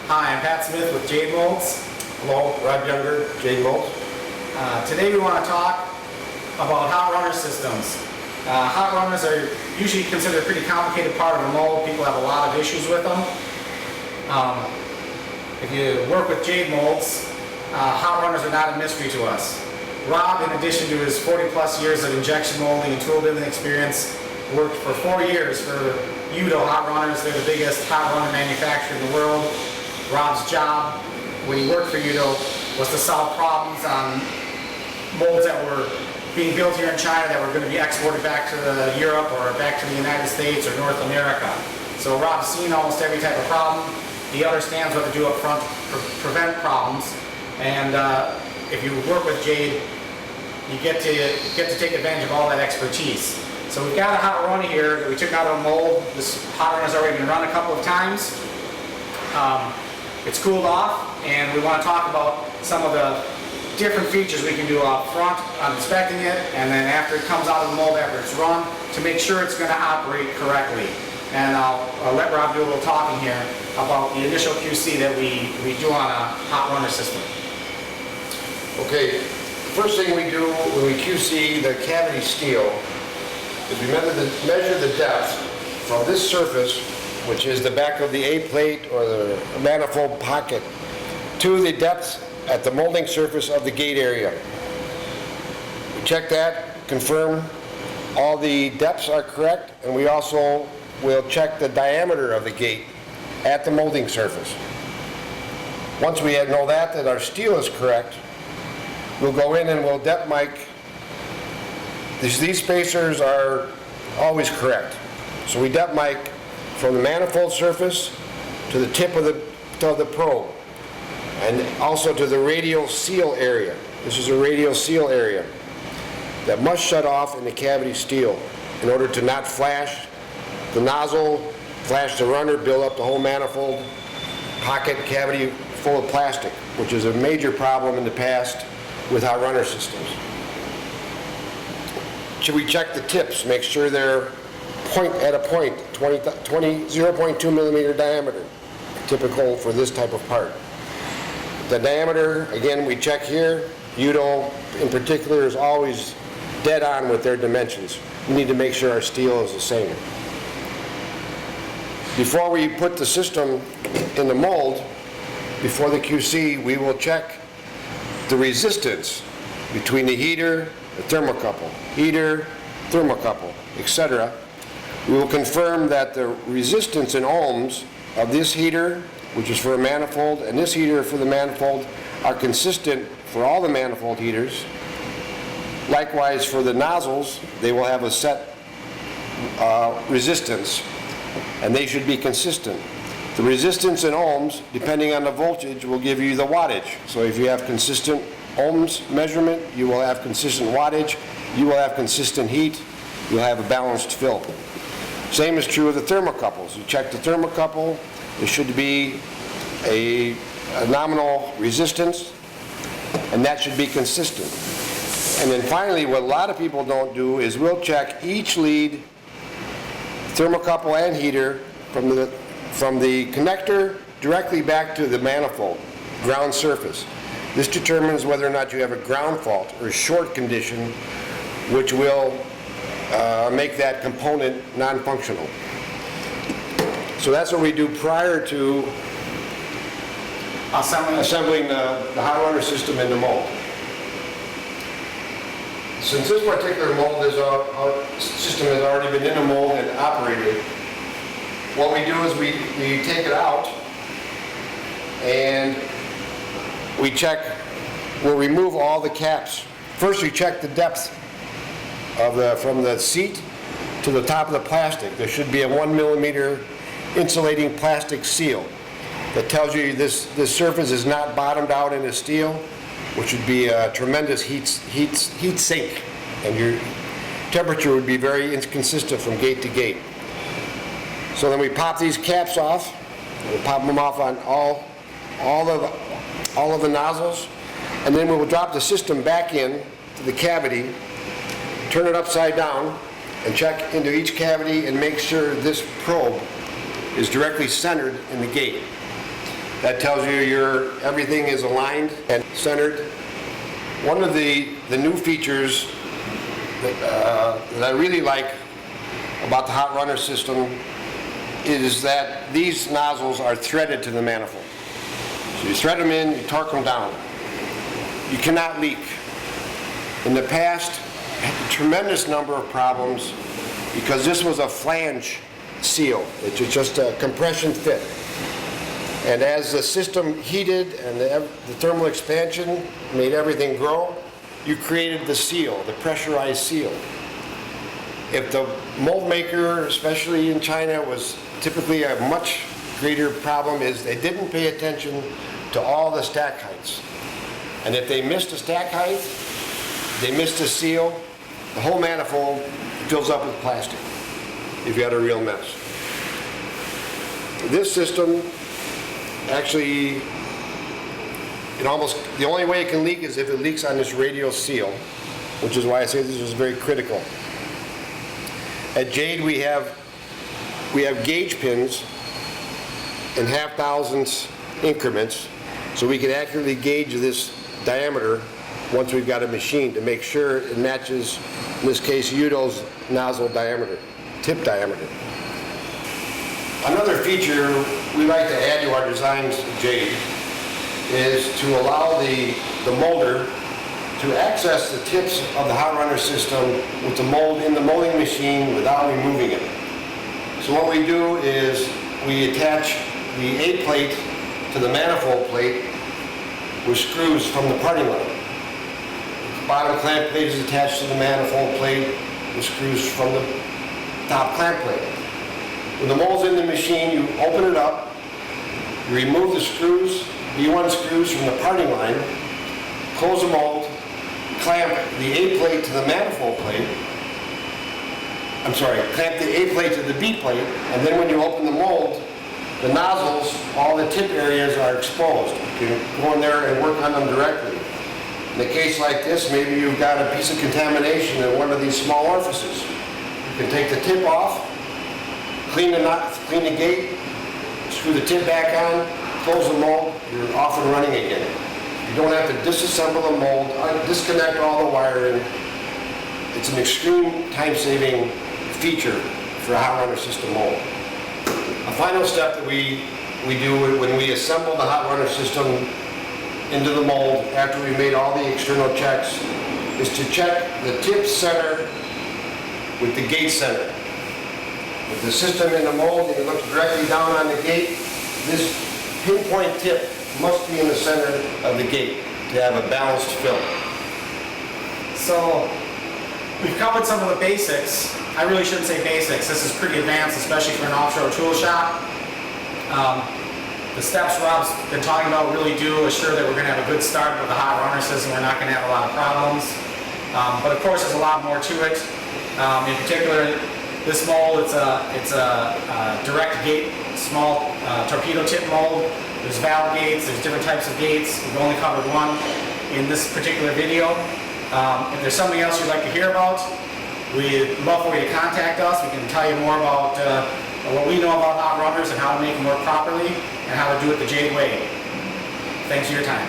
Hi, I'm Pat Smith with Jade Molds. Hello, Rob Younger, Jade Molds. Today we want to talk about hot runner systems. Hot runners are usually considered a pretty complicated part of a mold. People have a lot of issues with them. If you work with Jade Molds, hot runners are not a mystery to us. Rob, in addition to his 40 plus years of injection molding and tool building experience, worked for 4 years for Udo Hot Runners. They're the biggest hot runner manufacturer in the world. Rob's job when he worked for Udo was to solve problems on molds that were being built here in China that were going to be exported back to Europe or back to the United States or North America. So Rob's seen almost every type of problem. He understands what to do up front to prevent problems. And if you work with Jade, you get to take advantage of all that expertise. So we've got a hot runner here that we took out of a mold. This hot runner's already been run a couple of times. It's cooled off, and we want to talk about some of the different features we can do up front on inspecting it, and then after it comes out of the mold, after it's run, to make sure it's going to operate correctly. And I'll let Rob do a little talking here about the initial QC that we do on a hot runner system. Okay, the first thing we do when we QC the cavity steel is we measure the depth from this surface, which is the back of the A plate or the manifold pocket, to the depth at the molding surface of the gate area. We check that, confirm all the depths are correct, and we also will check the diameter of the gate at the molding surface. Once we know that our steel is correct, we'll go in and we'll depth mic. These spacers are always correct. So we depth mic from the manifold surface to the tip of the probe, and also to the radial seal area. This is a radial seal area that must shut off in the cavity steel in order to not flash the nozzle, flash the runner, build up the whole manifold pocket cavity full of plastic, which is a major problem in the past with hot runner systems. Should we check the tips, make sure they're 0.2 millimeter diameter, typical for this type of part. The diameter, again, we check here. Udo, in particular, is always dead on with their dimensions. We need to make sure our steel is the same. Before we put the system in the mold, before the QC, we will check the resistance between the heater, the thermocouple, etc. We will confirm that the resistance in ohms of this heater, which is for a manifold, and this heater for the manifold, are consistent for all the manifold heaters. Likewise, for the nozzles, they will have a set resistance, and they should be consistent. The resistance in ohms, depending on the voltage, will give you the wattage. So if you have consistent ohms measurement, you will have consistent wattage, you will have consistent heat, you'll have a balanced fill. Same is true of the thermocouples. You check the thermocouple, there should be a nominal resistance, and that should be consistent. And then finally, what a lot of people don't do is we'll check each lead, thermocouple and heater, from the connector directly back to the manifold, ground surface. This determines whether or not you have a ground fault or short condition, which will make that component non-functional. So that's what we do prior to assembling the hot runner system in the mold. Since this particular mold our system has already been in the mold and operated, what we do is we take it out and we'll remove all the caps. First we check the depth from the seat to the top of the plastic. There should be a 1 millimeter insulating plastic seal that tells you this surface is not bottomed out in the steel, which would be a tremendous heat sink, and your temperature would be very inconsistent from gate to gate. So then we pop these caps off. We'll pop them off on all of the nozzles, and then we will drop the system back in to the cavity, turn it upside down, and check into each cavity and make sure this probe is directly centered in the gate. That tells you everything is aligned and centered. One of the new features that I really like about the hot runner system is that these nozzles are threaded to the manifold. So you thread them in, you torque them down. You cannot leak. In the past, I had a tremendous number of problems because this was a flange seal. It's just a compression fit. And as the system heated and the thermal expansion made everything grow, you created the seal, the pressurized seal. If the mold maker, especially in China, was typically a much greater problem is they didn't pay attention to all the stack heights. And if they missed a stack height, they missed a seal, the whole manifold fills up with plastic if you had a real mess. This system actually, the only way it can leak is if it leaks on this radial seal, which is why I say this is very critical. At Jade we have gauge pins in half thousandths increments, so we can accurately gauge this diameter once we've got a machine to make sure it matches, in this case, Udo's nozzle diameter, tip diameter. Another feature we like to add to our designs at Jade is to allow the molder to access the tips of the hot runner system with the mold in the molding machine without removing it. So what we do is we attach the A plate to the manifold plate with screws from the parting line. The bottom clamp plate is attached to the manifold plate with screws from the top clamp plate. When the mold's in the machine, you open it up, you remove the screws, B1 screws from the parting line, close the mold, clamp the A plate to the manifold plate, clamp the A plate to the B plate, and then when you open the mold, the nozzles, all the tip areas are exposed. You can go in there and work on them directly. In a case like this, maybe you've got a piece of contamination in one of these small orifices. You can take the tip off, clean the gate, screw the tip back on, close the mold, you're off and running again. You don't have to disassemble the mold, disconnect all the wiring. It's an extreme time-saving feature for a hot runner system mold. A final step that we do when we assemble the hot runner system into the mold after we've made all the external checks is to check the tip center with the gate center. With the system in the mold and it looks directly down on the gate, this pinpoint tip must be in the center of the gate to have a balanced fill. So we've covered some of the basics. I really shouldn't say basics. This is pretty advanced, especially for an offshore tool shop. The steps Rob's been talking about really do assure that we're going to have a good start with the hot runner system. We're not going to have a lot of problems. But of course, there's a lot more to it. In particular, this mold, it's a direct gate, small torpedo tip mold. There's valve gates, there's different types of gates. We've only covered one in this particular video. If there's something else you'd like to hear about, we'd love for you to contact us. We can tell you more about what we know about hot runners and how to make them work properly and how to do it the Jade way. Thanks for your time.